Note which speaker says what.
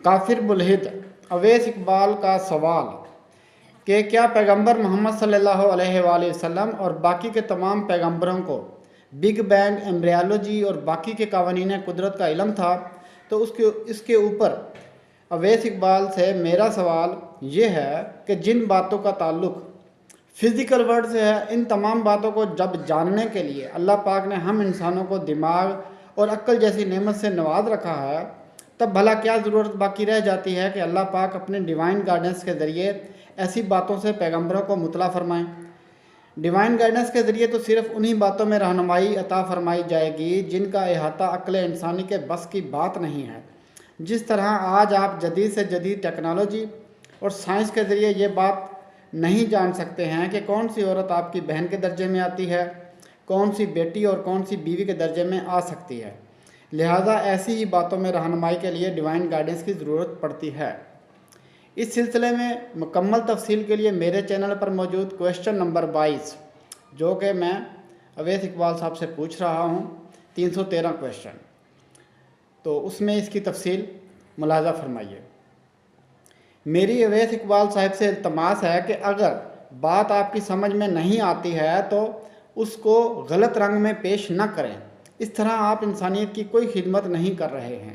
Speaker 1: کافر ملحد اویس اقبال کا سوال کہ کیا پیغمبر محمد صلی اللہ علیہ وآلہ وسلم اور باقی کے تمام پیغمبروں کو بگ بینگ، ایمبریالوجی اور باقی کے قوانین قدرت کا علم تھا؟ تو اس کے اوپر اویس اقبال سے میرا سوال یہ ہے کہ جن باتوں کا تعلق فزیکل ورلڈ سے ہے، ان تمام باتوں کو جب جاننے کے لیے اللہ پاک نے ہم انسانوں کو دماغ اور عقل جیسی نعمت سے نواز رکھا ہے، تب بھلا کیا ضرورت باقی رہ جاتی ہے کہ اللہ پاک اپنے ڈیوائن گائیڈنس کے ذریعے ایسی باتوں سے پیغمبروں کو مطلع فرمائیں؟ ڈیوائن گائیڈنس کے ذریعے تو صرف انہی باتوں میں رہنمائی عطا فرمائی جائے گی جن کا احاطہ عقل انسانی کے بس کی بات نہیں ہے۔ جس طرح آج آپ جدید سے جدید ٹیکنالوجی اور سائنس کے ذریعے یہ بات نہیں جان سکتے ہیں کہ کون سی عورت آپ کی بہن کے درجے میں آتی ہے، کون سی بیٹی اور کون سی بیوی کے درجے میں آ سکتی ہے، لہٰذا ایسی ہی باتوں میں رہنمائی کے لیے ڈیوائن گائیڈنس کی ضرورت پڑتی ہے۔ اس سلسلے میں مکمل تفصیل کے لیے میرے چینل پر موجود کویشچن نمبر 22 جو کہ میں اویس اقبال صاحب سے پوچھ رہا ہوں، 313 کویشچن، تو اس میں اس کی تفصیل ملاحظہ فرمائیے۔ میری اویس اقبال صاحب سے التماس ہے کہ اگر بات آپ کی سمجھ میں نہیں آتی ہے تو اس کو غلط رنگ میں پیش نہ کریں، اس طرح آپ انسانیت کی کوئی خدمت نہیں کر رہے ہیں۔